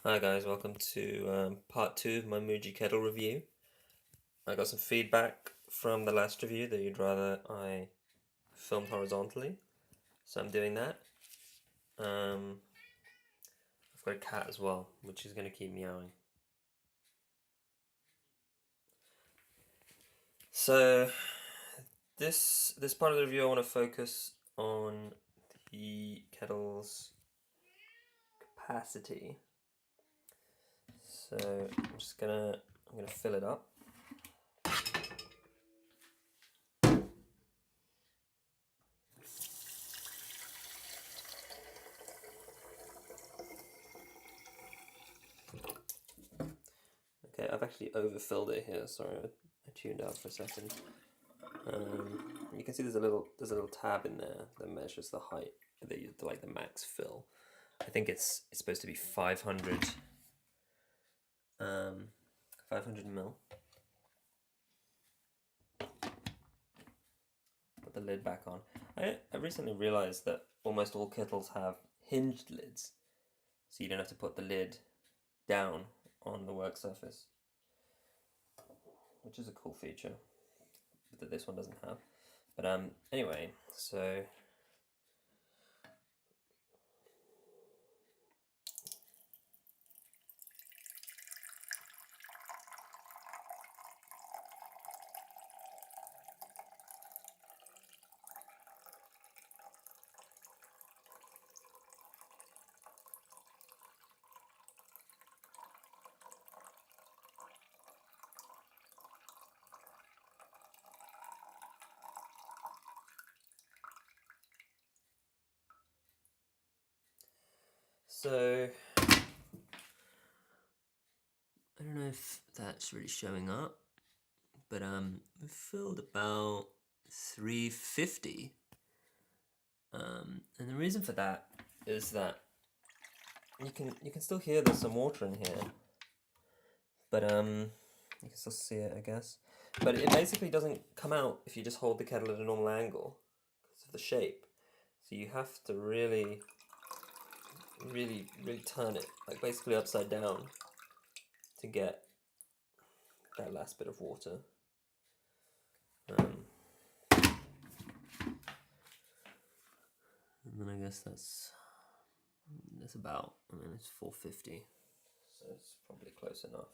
Hi guys, welcome to part 2 of my Muji kettle review. I got some feedback from the last review that you'd rather I filmed horizontally, so I'm doing that. I've got a cat as well, which is going to keep meowing. So this part of the review I want to focus on the kettle's capacity. So I'm gonna fill it up. Okay, I've actually overfilled it here. Sorry, I tuned out for a second. You can see there's a little tab in there that measures the height, the max fill. I think it's supposed to be 500 mil. Put the lid back on. I recently realized that almost all kettles have hinged lids, so you don't have to put the lid down on the work surface, which is a cool feature that this one doesn't have. But anyway, so I don't know if that's really showing up, but we filled about 350. And the reason for that is that you can still hear there's some water in here, but you can still see it, I guess. But it basically doesn't come out if you just hold the kettle at a normal angle because of the shape. So you have to really turn it, like basically upside down, to get that last bit of water. And then I guess that's about, I mean, it's 450, so it's probably close enough.